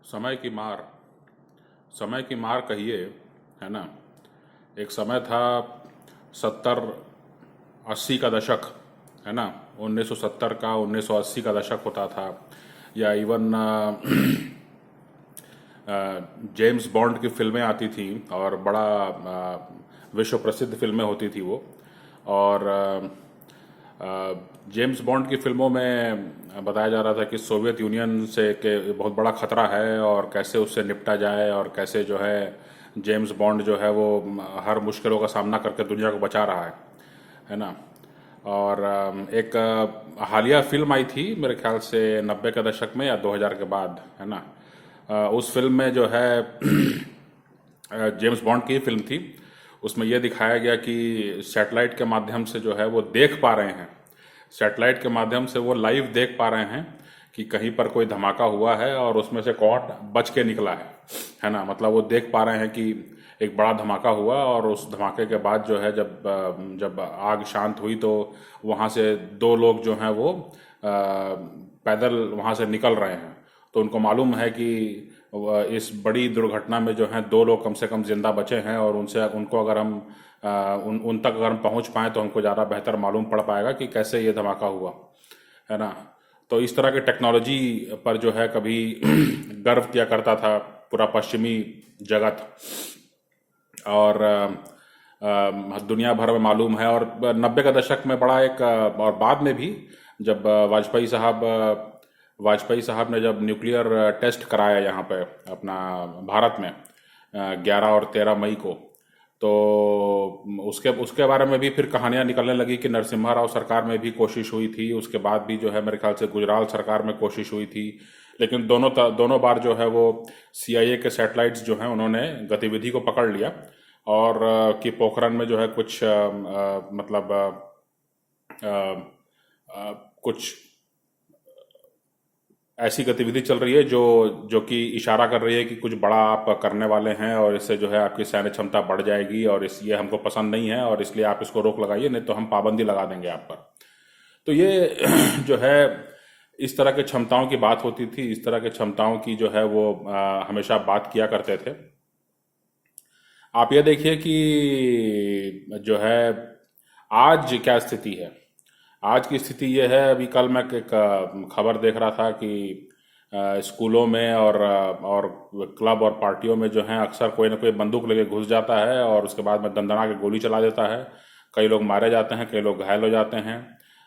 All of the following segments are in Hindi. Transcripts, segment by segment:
समय की मार। समय की मार कहिए, है ना। एक समय था 70-80 का दशक, है ना। 1970 का 1980 का दशक होता था, या इवन जेम्स बॉन्ड की फिल्में आती थी और बड़ा विश्व प्रसिद्ध फिल्में होती थी वो। और जेम्स बॉन्ड की फिल्मों में बताया जा रहा था कि सोवियत यूनियन से के बहुत बड़ा खतरा है और कैसे उससे निपटा जाए, और कैसे जो है जेम्स बॉन्ड जो है वो हर मुश्किलों का सामना करके दुनिया को बचा रहा है ना। और एक हालिया फिल्म आई थी मेरे ख्याल से 90 के दशक में या 2000 के बाद, है ना। उस फिल्म में जो है जेम्स बॉन्ड की ही फिल्म थी। उसमें यह दिखाया गया कि सैटेलाइट के माध्यम से जो है वो देख पा रहे हैं, सैटेलाइट के माध्यम से वो लाइव देख पा रहे हैं कि कहीं पर कोई धमाका हुआ है और उसमें से कौन बच के निकला है ना। मतलब वो देख पा रहे हैं कि एक बड़ा धमाका हुआ और उस धमाके के बाद जो है जब आग शांत हुई तो वहाँ से दो लोग जो हैं वो पैदल वहाँ से निकल रहे हैं। तो उनको मालूम है कि इस बड़ी दुर्घटना में जो है दो लोग कम से कम जिंदा बचे हैं, और उनको अगर हम उन तक अगर हम पहुँच पाएँ तो हमको ज़्यादा बेहतर मालूम पड़ पाएगा कि कैसे ये धमाका हुआ, है ना। तो इस तरह के टेक्नोलॉजी पर जो है कभी गर्व किया करता था पूरा पश्चिमी जगत, और दुनिया भर में मालूम है। और 90 का दशक में बड़ा एक और बाद में भी जब वाजपेयी साहब ने जब न्यूक्लियर टेस्ट कराया यहाँ पे अपना भारत में 11 और 13 मई को, तो उसके उसके बारे में भी फिर कहानियां निकलने लगी कि नरसिम्हा राव सरकार में भी कोशिश हुई थी, उसके बाद भी जो है मेरे ख्याल से गुजराल सरकार में कोशिश हुई थी। लेकिन दोनों बार जो है वो CIA के सैटेलाइट्स जो हैं उन्होंने गतिविधि को पकड़ लिया, और कि पोखरण में जो है कुछ मतलब कुछ ऐसी गतिविधि चल रही है जो जो कि इशारा कर रही है कि कुछ बड़ा आप करने वाले हैं, और इससे जो है आपकी सैन्य क्षमता बढ़ जाएगी, और इसलिए हमको पसंद नहीं है और इसलिए आप इसको रोक लगाइए, नहीं तो हम पाबंदी लगा देंगे आप पर। तो ये जो है इस तरह के क्षमताओं की बात होती थी, इस तरह के क्षमताओं की जो है वो हमेशा बात किया करते थे। आप ये देखिए कि जो है आज क्या स्थिति है। आज की स्थिति ये है, अभी कल मैं एक खबर देख रहा था कि स्कूलों में और क्लब और पार्टियों में जो है अक्सर कोई ना कोई बंदूक लेके घुस जाता है और उसके बाद में दंदना के गोली चला देता है। कई लोग मारे जाते हैं, कई लोग घायल हो जाते हैं,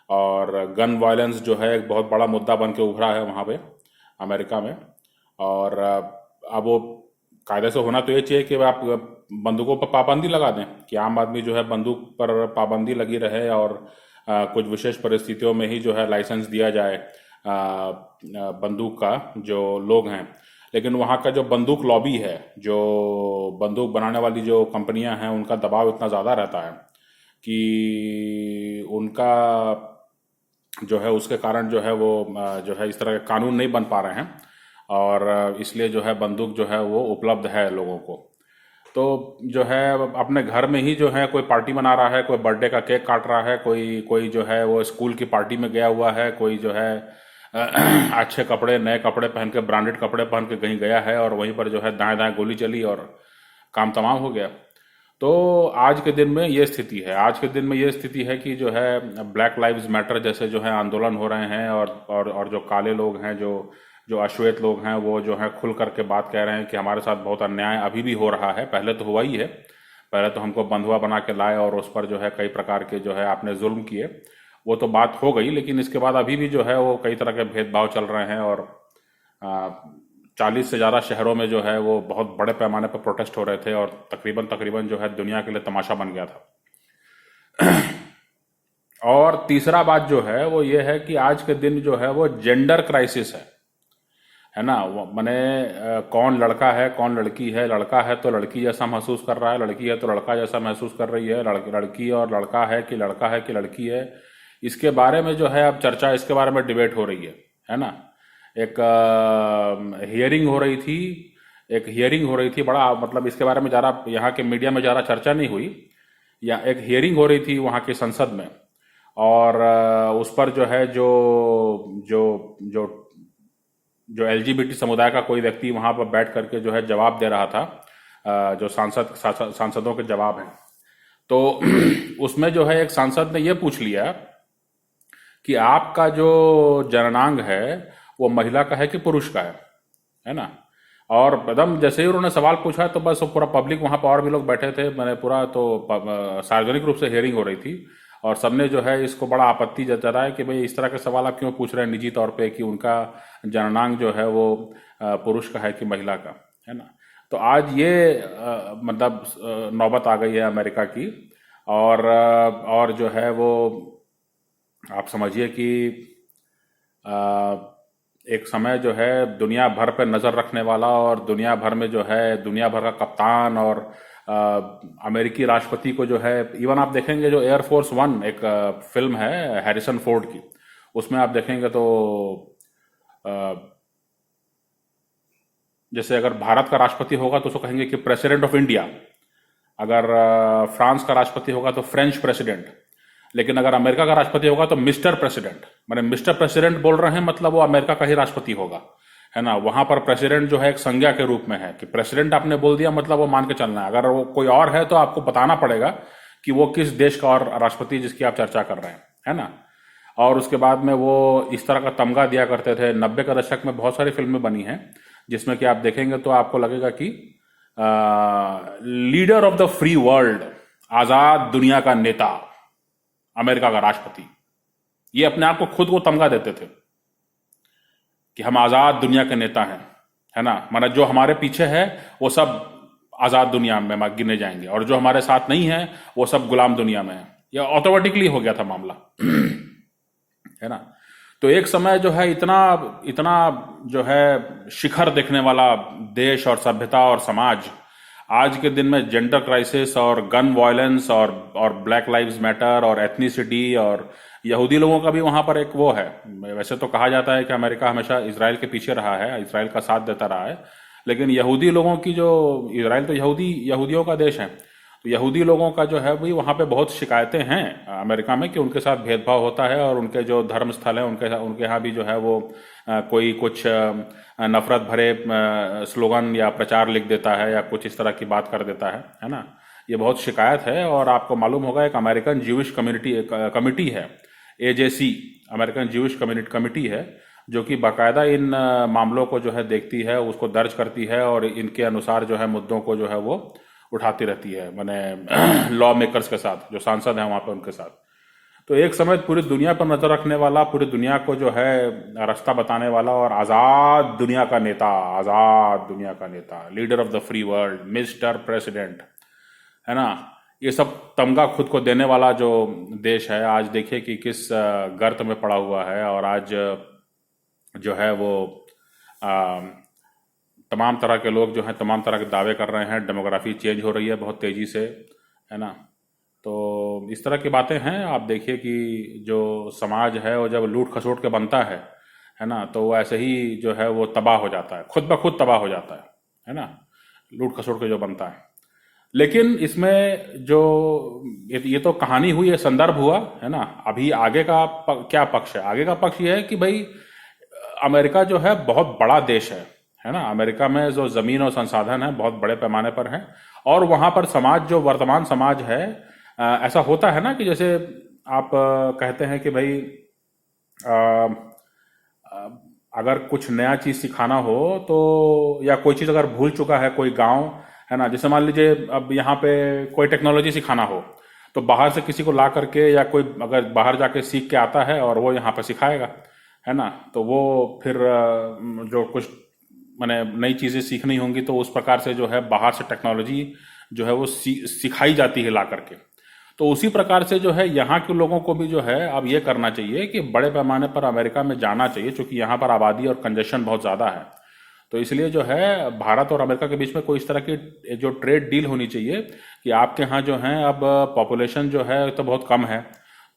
और गन वायलेंस जो है एक बहुत बड़ा मुद्दा बन के उभरा है वहाँ पे अमेरिका में। और अब वो कायदे से होना तो ये चाहिए कि आप बंदूकों पर पाबंदी लगा दें, कि आम आदमी जो है बंदूक पर पाबंदी लगी रहे, और कुछ विशेष परिस्थितियों में ही जो है लाइसेंस दिया जाए बंदूक का जो लोग हैं। लेकिन वहाँ का जो बंदूक लॉबी है, जो बंदूक बनाने वाली जो कंपनियां हैं, उनका दबाव इतना ज़्यादा रहता है कि उनका जो है उसके कारण जो है वो जो है इस तरह के कानून नहीं बन पा रहे हैं, और इसलिए जो है बंदूक जो है वो उपलब्ध है लोगों को। तो जो है अपने घर में ही जो है कोई पार्टी मना रहा है, कोई बर्थडे का केक काट रहा है, कोई कोई जो है वो स्कूल की पार्टी में गया हुआ है, कोई जो है अच्छे कपड़े नए कपड़े पहन के ब्रांडेड कपड़े पहन के कहीं गया है, और वहीं पर जो है दाएं दाएं गोली चली और काम तमाम हो गया। तो आज के दिन में ये स्थिति है, आज के दिन में ये स्थिति है कि जो है ब्लैक लाइव्स मैटर जैसे जो है आंदोलन हो रहे हैं, और जो काले लोग हैं, जो जो अश्वेत लोग हैं, वो जो है खुल करके बात कह रहे हैं कि हमारे साथ बहुत अन्याय अभी भी हो रहा है। पहले तो हुआ ही है, पहले तो हमको बंधुआ बना के लाए और उस पर जो है कई प्रकार के जो है आपने जुल्म किए, वो तो बात हो गई। लेकिन इसके बाद अभी भी जो है वो कई तरह के भेदभाव चल रहे हैं, और 40 से ज़्यादा शहरों में जो है वो बहुत बड़े पैमाने पर प्रोटेस्ट हो रहे थे, और तकरीबन तकरीबन जो है दुनिया के लिए तमाशा बन गया था। और तीसरा बात जो है वो ये है कि आज के दिन जो है वो जेंडर क्राइसिस है ना। मैंने कौन लड़का है कौन लड़की है, लड़का है तो लड़की जैसा महसूस कर रहा है, लड़की है तो लड़का जैसा महसूस कर रही है, लड़की और लड़का है कि लड़का है कि लड़की है, इसके बारे में जो है अब चर्चा, इसके बारे में डिबेट हो रही है ना। एक हियरिंग हो रही थी, एक हियरिंग हो रही थी, बड़ा मतलब इसके बारे में ज़्यादा यहाँ के मीडिया में ज़्यादा चर्चा नहीं हुई, या एक हियरिंग हो रही थी वहाँ की संसद में, और उस पर जो है जो जो जो जो LGBT समुदाय का कोई व्यक्ति वहाँ पर बैठ करके जो है जवाब दे रहा था, जो सांसदों के जवाब हैं, तो उसमें जो है एक सांसद ने ये पूछ लिया कि आपका जो जननांग है वो महिला का है कि पुरुष का है ना। और एकदम जैसे ही उन्होंने सवाल पूछा तो बस वो पूरा पब्लिक वहाँ पर और भी लोग बैठे थे, मैंने पूरा तो सार्वजनिक रूप से हियरिंग हो रही थी और सबने जो है इसको बड़ा आपत्ति जताया कि भाई इस तरह के सवाल आप क्यों पूछ रहे हैं निजी तौर पे कि उनका जननांग जो है वो पुरुष का है कि महिला का, है ना। तो आज ये मतलब नौबत आ गई है अमेरिका की। और जो है वो आप समझिए कि एक समय जो है दुनिया भर पे नज़र रखने वाला और दुनिया भर में जो है दुनिया भर का कप्तान और अमेरिकी राष्ट्रपति को जो है, इवन आप देखेंगे जो एयरफोर्स वन एक फिल्म है हैरिसन फोर्ड की, उसमें आप देखेंगे तो जैसे अगर भारत का राष्ट्रपति होगा तो उसको कहेंगे कि प्रेसिडेंट ऑफ इंडिया, अगर फ्रांस का राष्ट्रपति होगा तो फ्रेंच प्रेसिडेंट, लेकिन अगर अमेरिका का राष्ट्रपति होगा तो मिस्टर प्रेसिडेंट। मैंने मिस्टर प्रेसिडेंट बोल रहे हैं मतलब वो अमेरिका का ही राष्ट्रपति होगा, है ना। वहां पर प्रेसिडेंट जो है एक संज्ञा के रूप में है कि प्रेसिडेंट आपने बोल दिया मतलब वो मान के चलना है। अगर वो कोई और है तो आपको बताना पड़ेगा कि वो किस देश का और राष्ट्रपति जिसकी आप चर्चा कर रहे हैं, है ना। और उसके बाद में वो इस तरह का तमगा दिया करते थे। 90 के दशक में बहुत सारी फिल्में बनी हैं जिसमें कि आप देखेंगे तो आपको लगेगा कि leader of the free world, आजाद दुनिया का नेता, अमेरिका का राष्ट्रपति, ये अपने आप को खुद को तमगा देते थे कि हम आजाद दुनिया के नेता हैं, है ना। मतलब जो हमारे पीछे है वो सब आजाद दुनिया में गिने जाएंगे और जो हमारे साथ नहीं है वो सब गुलाम दुनिया में है। ये ऑटोमेटिकली हो गया था मामला, है ना। तो एक समय जो है इतना इतना जो है शिखर देखने वाला देश और सभ्यता और समाज, आज के दिन में जेंडर क्राइसिस और गन वायलेंस और ब्लैक लाइव्स मैटर और एथनिसिटी और यहूदी लोगों का भी वहाँ पर एक वो है। वैसे तो कहा जाता है कि अमेरिका हमेशा इसराइल के पीछे रहा है, इसराइल का साथ देता रहा है, लेकिन यहूदी लोगों की जो, इसराइल तो यहूदियों का देश है, तो यहूदी लोगों का जो है भी वहाँ पे बहुत शिकायतें हैं अमेरिका में कि उनके साथ भेदभाव होता है और उनके जो धर्म स्थल हैं उनके यहाँ भी जो है वो कोई कुछ नफरत भरे स्लोगन या प्रचार लिख देता है या कुछ इस तरह की बात कर देता है ना। ये बहुत शिकायत है। और आपको मालूम होगा एक अमेरिकन ज्यूइश कमिटी है, AJC, अमेरिकन ज्यूइश कमिटी है, जो कि बाकायदा इन मामलों को जो है देखती है, उसको दर्ज करती है और इनके अनुसार जो है मुद्दों को जो है वो उठाती रहती है, मैंने लॉ मेकर्स के साथ, जो सांसद हैं वहाँ पर उनके साथ। तो एक समय पूरी दुनिया पर नजर रखने वाला, पूरी दुनिया को जो है रास्ता बताने वाला और आज़ाद दुनिया का नेता, आज़ाद दुनिया का नेता, leader of the free world, mister president, है ना, ये सब तमगा खुद को देने वाला जो देश है, आज देखिए कि किस गर्त में पड़ा हुआ है। और आज जो है वो तमाम तरह के लोग जो हैं तमाम तरह के दावे कर रहे हैं, डेमोग्राफी चेंज हो रही है बहुत तेज़ी से, है ना। तो इस तरह की बातें हैं। आप देखिए कि जो समाज है वो जब लूट खसोट के बनता है ना, तो वो ऐसे ही जो है वो तबाह हो जाता है, खुद ब खुद तबाह हो जाता है ना, लूट खसोट के जो बनता है। लेकिन इसमें जो ये तो कहानी हुई, ये संदर्भ हुआ, है ना। अभी आगे का क्या पक्ष है? आगे का पक्ष ये है कि भाई अमेरिका जो है बहुत बड़ा देश है ना। अमेरिका में जो ज़मीन और संसाधन है बहुत बड़े पैमाने पर है और वहाँ पर समाज, जो वर्तमान समाज है, ऐसा होता है ना कि जैसे आप कहते हैं कि भाई अगर कुछ नया चीज़ सिखाना हो तो, या कोई चीज़ अगर भूल चुका है कोई गांव, है ना, जैसे मान लीजिए अब यहाँ पे कोई टेक्नोलॉजी सिखाना हो तो बाहर से किसी को ला करके, या कोई अगर बाहर जाके सीख के आता है और वो यहाँ पे सिखाएगा, है ना, तो वो फिर जो कुछ मैंने नई चीज़ें सीखनी होंगी तो उस प्रकार से जो है बाहर से टेक्नोलॉजी जो है वो सिखाई जाती है ला करके। तो उसी प्रकार से जो है यहाँ के लोगों को भी जो है अब ये करना चाहिए कि बड़े पैमाने पर अमेरिका में जाना चाहिए, क्योंकि यहाँ पर आबादी और कंजेशन बहुत ज़्यादा है। तो इसलिए जो है भारत और अमेरिका के बीच में कोई इस तरह की जो ट्रेड डील होनी चाहिए कि आपके यहाँ जो है अब पॉपुलेशन जो है तो बहुत कम है।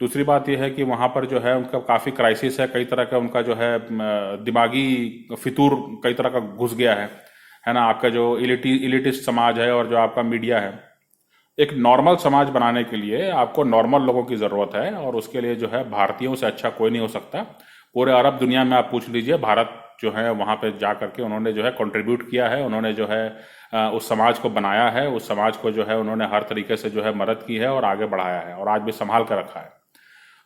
दूसरी बात यह है कि वहाँ पर जो है उनका काफ़ी क्राइसिस है, कई तरह का उनका जो है दिमागी फितूर कई तरह का घुस गया है ना। आपका जो इलिटिस्ट समाज है और जो आपका मीडिया है, एक नॉर्मल समाज बनाने के लिए आपको नॉर्मल लोगों की ज़रूरत है और उसके लिए जो है भारतीयों से अच्छा कोई नहीं हो सकता। पूरे अरब दुनिया में आप पूछ लीजिए, भारत जो है वहाँ पे जा करके उन्होंने जो है कंट्रीब्यूट किया है, उन्होंने जो है उस समाज को बनाया है, उस समाज को जो है उन्होंने हर तरीके से जो है मदद की है और आगे बढ़ाया है और आज भी संभाल कर रखा है।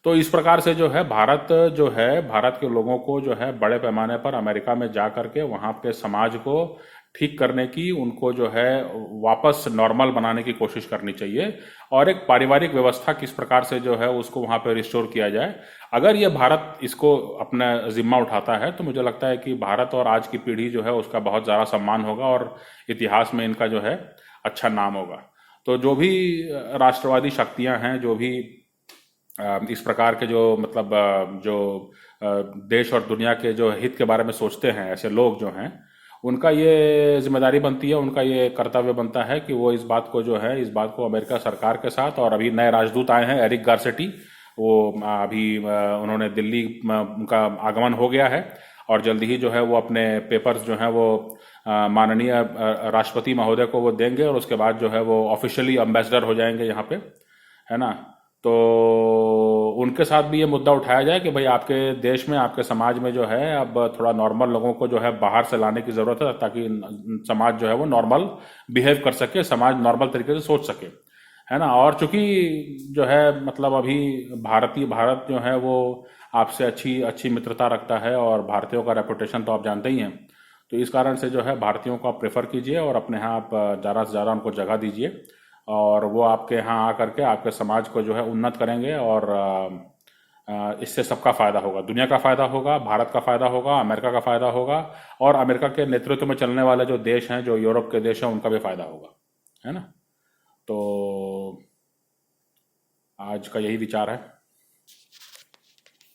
तो इस प्रकार से जो है भारत के लोगों को जो है बड़े पैमाने पर अमेरिका में जा करके वहाँ के समाज को ठीक करने की, उनको जो है वापस नॉर्मल बनाने की कोशिश करनी चाहिए और एक पारिवारिक व्यवस्था किस प्रकार से जो है उसको वहाँ पे रिस्टोर किया जाए। अगर ये भारत इसको अपना जिम्मा उठाता है तो मुझे लगता है कि भारत और आज की पीढ़ी जो है उसका बहुत ज़्यादा सम्मान होगा और इतिहास में इनका जो है अच्छा नाम होगा। तो जो भी राष्ट्रवादी शक्तियाँ हैं, जो भी इस प्रकार के जो मतलब जो देश और दुनिया के जो हित के बारे में सोचते हैं, ऐसे लोग जो हैं, उनका ये जिम्मेदारी बनती है, उनका ये कर्तव्य बनता है कि वो इस बात को अमेरिका सरकार के साथ, और अभी नए राजदूत आए हैं एरिक गारसेटी, वो अभी उन्होंने दिल्ली उनका आगमन हो गया है और जल्दी ही जो है वो अपने पेपर्स जो हैं वो माननीय राष्ट्रपति महोदय को वो देंगे और उसके बाद जो है वो ऑफिशियली एम्बेसडर हो जाएंगे यहाँ पे, है ना। तो उनके साथ भी ये मुद्दा उठाया जाए कि भाई आपके देश में, आपके समाज में जो है अब थोड़ा नॉर्मल लोगों को जो है बाहर से लाने की ज़रूरत है ताकि समाज जो है वो नॉर्मल बिहेव कर सके, समाज नॉर्मल तरीके से सोच सके, है ना। और चूंकि जो है मतलब अभी भारत जो है वो आपसे अच्छी अच्छी मित्रता रखता है और भारतीयों का रेपुटेशन तो आप जानते ही हैं, तो इस कारण से जो है भारतीयों को आप प्रेफर कीजिए और अपने यहाँ आप ज़्यादा से ज़्यादा उनको जगह दीजिए और वो आपके यहाँ आकर के आपके समाज को जो है उन्नत करेंगे और इससे सबका फ़ायदा होगा, दुनिया का फ़ायदा होगा, भारत का फ़ायदा होगा, अमेरिका का फ़ायदा होगा और अमेरिका के नेतृत्व में चलने वाले जो देश हैं, जो यूरोप के देश हैं, उनका भी फ़ायदा होगा, है ना। तो आज का यही विचार है।